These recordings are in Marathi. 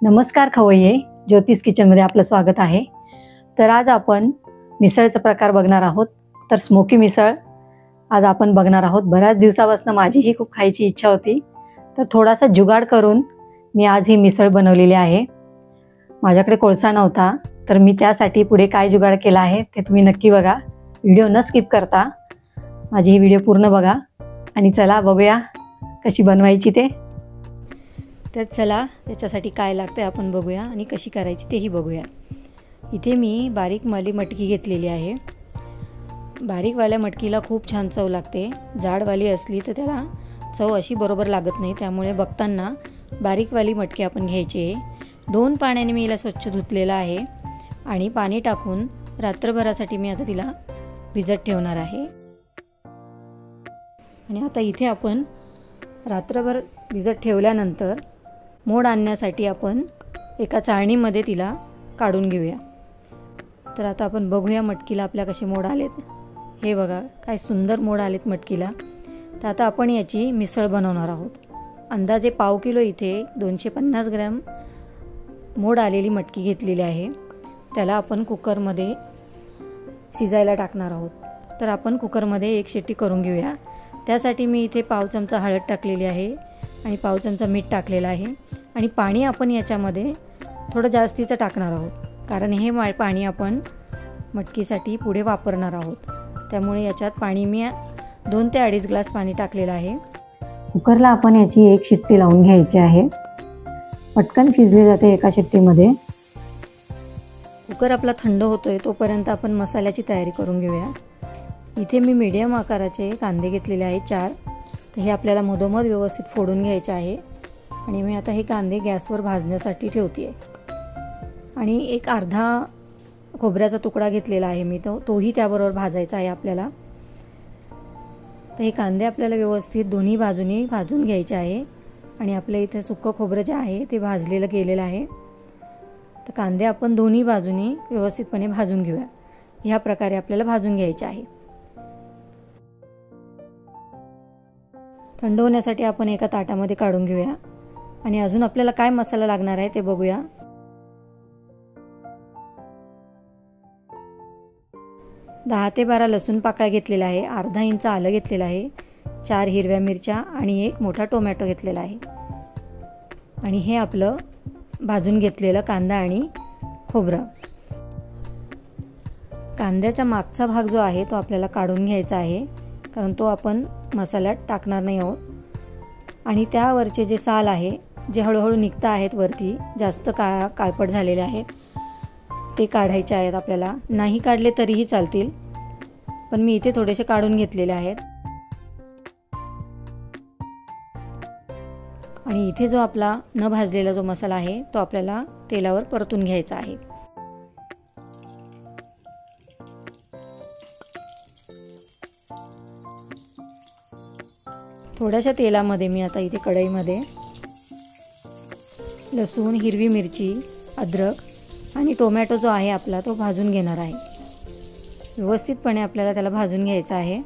नमस्कार खवय्ये, ज्योतिष किचनमध्ये आपलं स्वागत आहे। तर आज आपण मिसळचा प्रकार बघणार आहोत। तर स्मोकी मिसळ आज आपण बघणार आहोत। बऱ्याच दिवसापासून माझीही खूप खायची इच्छा होती, तर थोडासा जुगाड करून मी आज ही मिसळ बनवलेली आहे। माझ्याकडे कोळसा नव्हता, तर मी त्यासाठी पुढे काय जुगाड केला आहे ते तुम्ही नक्की बघा। व्हिडिओ न स्किप करता माझी ही व्हिडिओ पूर्ण बघा आणि चला बघूया कशी बनवायची ते। तर चला त्याच्यासाठी काय लागतं आपण बघूया आणि कशी करायची तेही बघूया। इथे मी बारीकवाली मटकी घेतलेली आहे। बारीकवाल्या मटकीला खूप छान चव लागते। जाडवाली असली तर त्याला चव अशी बरोबर लागत नाही, त्यामुळे बघताना बारीकवाली मटकी आपण घ्यायची आहे। 2 पाण्याने मी हिला स्वच्छ धुतलेलं आहे आणि पाणी टाकून रात्रभरासाठी मी आता तिला भिजत ठेवणार आहे। आणि आता इथे आपण रात्रभर भिजत ठेवल्यानंतर मोड आणण्यासाठी आपण एका चाळणीमध्ये तिला काढून घेऊया। तर आता आपण बघूया मटकीला आपल्या कसे मोड आलेत। हे बघा काय सुंदर मोड आलेत मटकीला। तर आता आपण याची मिसळ बनवणार आहोत। अंदाजे पाव किलो इथे 250 ग्रॅम मोड आलेली मटकी घेतलेली आहे। त्याला आपण कुकरमध्ये शिजायला टाकणार आहोत। तर आपण कुकरमध्ये 1 शिट्टी करून घेऊया। त्यासाठी मी इथे पाव चमचा हळद टाकलेली आहे आणि पाव चमचा मीठ टाकलेलं आहे आणि पाणी आपण याच्यामध्ये थोडं जास्तीचं टाकणार आहोत, कारण हे पाणी आपण मटकीसाठी पुढे वापरणार आहोत। त्यामुळे याच्यात पाणी मी 2 ते 2.5 ग्लास पाणी टाकलेलं आहे। कुकरला आपण याची 1 शिट्टी लावून घ्यायची आहे। पटकन शिजली जाते एका शिट्टीमध्ये। कुकर आपला थंड होतोय तोपर्यंत आपण मसाल्याची तयारी करून घेऊया। इथे मी मीडियम आकाराचे कांदे घेतलेले आहे 4। तर हे आपल्याला मधोमध व्यवस्थित फोडून घ्यायचे आहे आणि मी आता हे कांदे गॅसवर भाजण्यासाठी ठेवते आहे। आणि एक अर्धा खोबऱ्याचा तुकडा घेतलेला आहे मी, तोही त्याबरोबर भाजायचा आहे आपल्याला। तर हे कांदे आपल्याला व्यवस्थित दोन्ही बाजूनी भाजून घ्यायचे आहे आणि आपल्या इथे सुक्कं खोबरं जे आहे ते भाजलेलं गेलेलं आहे। तर कांदे आपण दोन्ही बाजूनी व्यवस्थितपणे भाजून घेऊया। ह्या प्रकारे आपल्याला भाजून घ्यायचे आहे। थंड होण्यासाठी आपण एका ताटामध्ये काढून घेऊया आणि अजून आपल्याला काय मसाला लागणार आहे ते बघूया। दहा ते 12 लसूण पाकळ्या घेतलेला आहे, अर्धा इंच आलं घेतलेलं आहे, 4 हिरव्या मिरच्या आणि 1 मोठा टोमॅटो घेतलेला आहे। आणि हे आपलं भाजून घेतलेलं कांदा आणि खोबरं। कांद्याचा मागचा भाग जो आहे तो आपल्याला काढून घ्यायचा आहे, कारण तो आपण मसाल्यात टाकणार नाही आहोत। आणि त्यावरचे जे साल आहे जे हळूहळू निघता आहेत वरती, जास्त काळपट झालेले आहेत, ते काढायचे आहेत आपल्याला। नाही काढले तरीही चालतील, पण मी इथे थोडेसे काढून घेतलेले आहेत। आणि इथे जो आपला न भाजलेला जो मसाला आहे तो आपल्याला तेलावर परतून घ्यायचा आहे। थोड्याशा तेलामध्ये मी आता इथे कढईमध्ये लसूण, हिरवी मिरची, अद्रक आणि टोमॅटो जो आहे आपला तो भाजून घेणार आहे। व्यवस्थितपणे आपल्याला त्याला भाजून घ्यायचा आहे।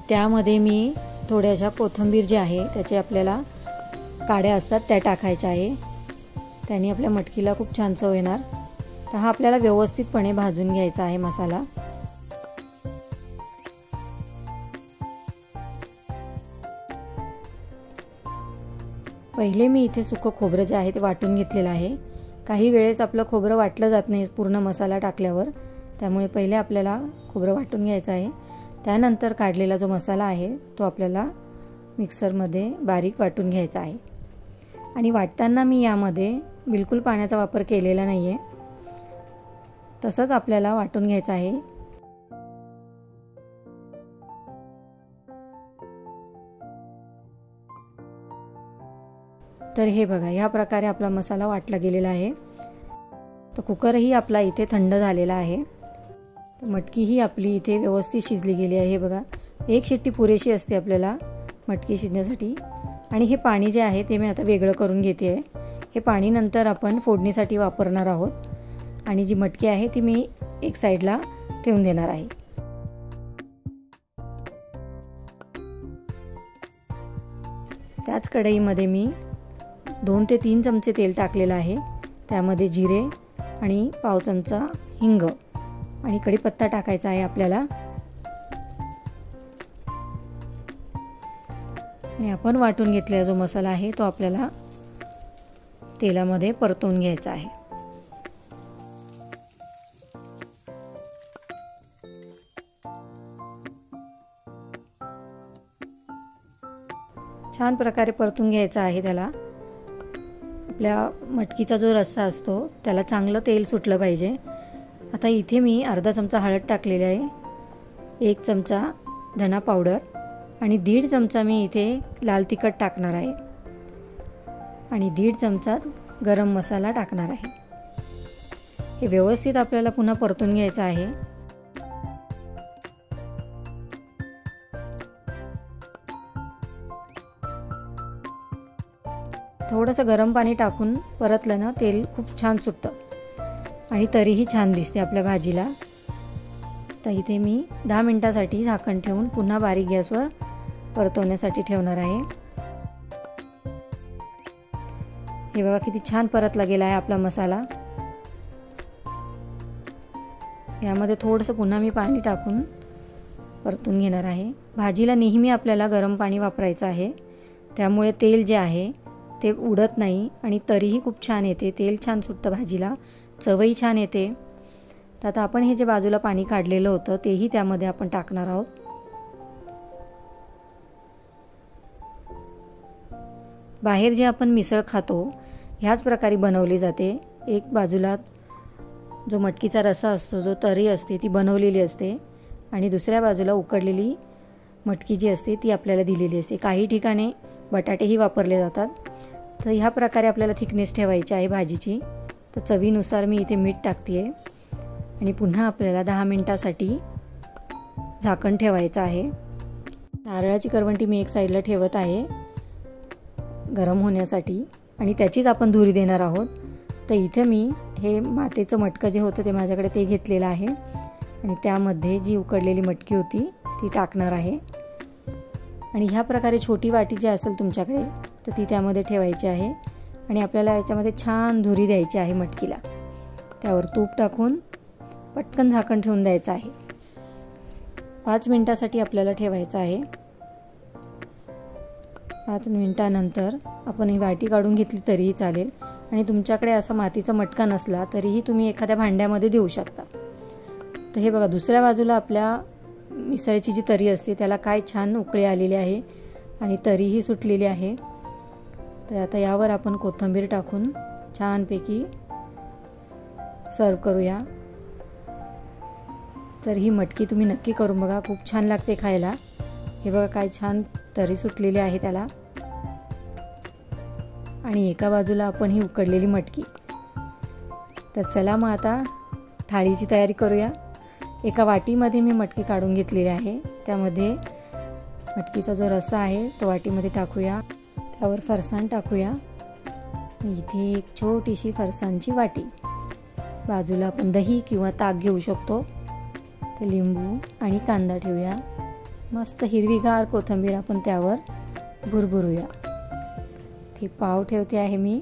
त्यामध्ये मी थोड्याशा कोथिंबीर जी आहे त्याचे आपल्याला काड्या असतात त्या टाकायच्या आहे। त्याने आपल्या मटकीला खूप छान चव येणार। तर हा आपल्याला व्यवस्थितपणे भाजून घ्यायचा आहे मसाला। पहिले मी इथे सुकं खोबरं जे आहे ते वाटून घेतलेलं आहे। काही वेळेस आपलं खोबरं वाटलं जात नाही पूर्ण मसाला टाकल्यावर, त्यामुळे पहिले आपल्याला खोबरं वाटून घ्यायचं आहे। त्यानंतर काढलेला जो मसाला आहे तो आपल्याला मिक्सरमध्ये बारीक वाटून घ्यायचा आहे। आणि वाटताना मी यामध्ये बिलकुल पाण्याचा वापर केलेला नाही आहे, तसंच आपल्याला वाटून घ्यायचं आहे। तर हे बघा ह्या प्रकारे आपला मसाला वाटला गेलेला आहे। तर कुकरही आपला इथे थंड झालेला आहे। तर मटकी ही आपली इथे व्यवस्थित शिजली गेली आहे। हे बघा एक शिट्टी पुरेशी असते आपल्याला मटकी शिजण्यासाठी. आणि हे पाणी जे आहे ते मी आता वेगळं करून घेते आहे. हे पाणी नंतर आपण फोडणीसाठी वापरणार आहोत. आणि जी मटकी आहे ती मी एक साईडला ठेवून देणार आहे. त्याच कढईमध्ये मी 2 ते 3 चमचे तेल टाकलेलं आहे. त्यामध्ये जिरे आणि पाव चमचा हिंग आणि कढीपत्ता टाकायचा आहे आपल्याला. आणि आपण वाटून घेतलेला जो मसाला आहे तो आपल्याला तेलामध्ये परतून घ्यायचा आहे. छान प्रकारे परतून घ्यायचा आहे त्याला. आपल्या मटकीचा जो रस्सा असतो त्याला चांगलं तेल सुटलं पाहिजे. आता इथे मी अर्धा चमचा हळद टाकलेली आहे, 1 चमचा धना पावडर आणि 1.5 चमचा मी इथे लाल तिखट टाकणार आहे आणि 1.5 चमचा गरम मसाला टाकणार आहे. हे व्यवस्थित आपल्याला पुन्हा परतून घ्यायचं आहे. थोडंसं गरम पाणी टाकून परतलं ना तेल खूप छान सुटतं आणि तरीही छान दिसते आपल्या भाजीला. तर इथे मी 10 मिनिटासाठी झाकण ठेवून पुन्हा बारीक गॅसवर परतवण्यासाठी ठेवणार आहे. हे बघा किती छान परतला गेला आहे आपला मसाला. यामध्ये थोडंसं पुन्हा मी पाणी टाकून परतून घेणार आहे. भाजीला नेहमी आपल्याला गरम पाणी वापरायचं आहे, त्यामुळे तेल जे आहे ते उडत नाही आणि तरीही खूप छान येते. तेल छान सुटतं भाजीला, चवही छान येते. तर आता आपण हे जे बाजूला पाणी काढलेलं होतं तेही त्यामध्ये आपण टाकणार आहोत. बाहेर जे आपण मिसळ खातो ह्याच प्रकारे बनवली जाते. एक बाजूला जो मटकीचा रस्सा असतो, जो तर्री असते ती बनवलेली असते आणि दुसऱ्या बाजूला उकडलेली मटकी जी असते ती आपल्याला दिलेली असते. काही ठिकाणी बटाटेही वापरले जातात. तर ह्या प्रकारे आपल्याला थिकनेस ठेवायची आहे भाजीची. तर चवीनुसार मी इथे मीठ टाकते आहे आणि पुन्हा आपल्याला 10 मिनिटासाठी झाकण ठेवायचं आहे. नारळाची करवंटी मी एक साईडला ठेवत आहे गरम होण्यासाठी आणि त्याचीच आपण धुरी देणार आहोत. तर इथे मी हे मातेचं मटकं जे होतं ते माझ्याकडे ते घेतलेलं आहे आणि त्यामध्ये जी उकडलेली मटकी होती ती टाकणार आहे. आणि ह्या प्रकारे छोटी वाटी जी असेल तुमच्याकडे तर ती त्यामध्ये ठेवायची आहे आणि आपल्याला याच्यामध्ये छान धुरी द्यायची आहे मटकीला. त्यावर तूप टाकून पटकन झाकण ठेवून द्यायचं आहे. 5 मिनिटासाठी आपल्याला ठेवायचं आहे. 5 मिनिटानंतर आपण ही वाटी काढून घेतली तरीही चालेल आणि तुमच्याकडे असा मातीचा मटका नसला तरीही तुम्ही एखाद्या भांड्यामध्ये देऊ शकता. तर हे बघा दुसऱ्या बाजूला आपल्या मिसळची जी तर्री असते त्याला काय छान उकळी आलेली आहे आणि तरीही सुटलेली आहे. तर आता यावर आपण कोथिंबीर टाकून छानपैकी सर्व करूया. तर ही मटकी तुम्ही नक्की करून बघा, खूप छान लागते खायला. हे बघा काय छान तरी सुटलेली आहे त्याला. आणि एका बाजूला आपण ही उकडलेली मटकी. तर चला मग आता थाळीची तयारी करूया. एका वाटीमध्ये मी मटकी काढून घेतलेली आहे. त्यामध्ये मटकीचा जो रस्सा आहे तो वाटीमध्ये टाकूया. त्यावर फरसाण टाकूया. इथे एक छोटीशी फरसाणची वाटी. बाजूला आपण दही किंवा ताक घेऊ शकतो. ते लिंबू आणि कांदा ठेवूया. मस्त हिरवीगार कोथिंबीर आपण त्यावर भुरभुरूया. ते पाव ठेवते आहे मी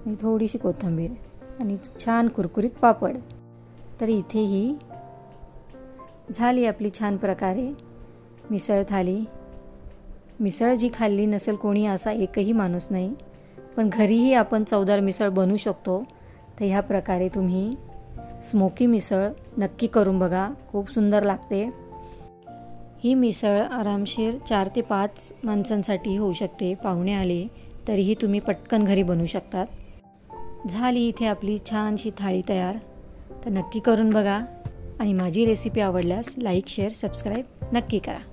आणि थोडीशी कोथिंबीर आणि छान कुरकुरीत पापड. तर इथेही झाली आपली छान प्रकारे मिसळ थाली. मिसळ जी खाल्ली नसेल कोणी असा एकही माणूस नाही, पण घरीही आपण चवदार मिसळ बनवू शकतो. तर ह्या प्रकारे तुम्ही स्मोकी मिसळ नक्की करून बघा, खूप सुंदर लागते. ही मिसळ आरामशीर 4 ते 5 माणसांसाठी होऊ शकते. पाहुणे आले तरीही तुम्ही पटकन घरी बनवू शकतात. झाली इथे आपली छानशी थाळी तयार. तर नक्की करून बघा आणि माझी रेसिपी आवडल्यास लाईक, शेअर, सबस्क्राईब नक्की करा.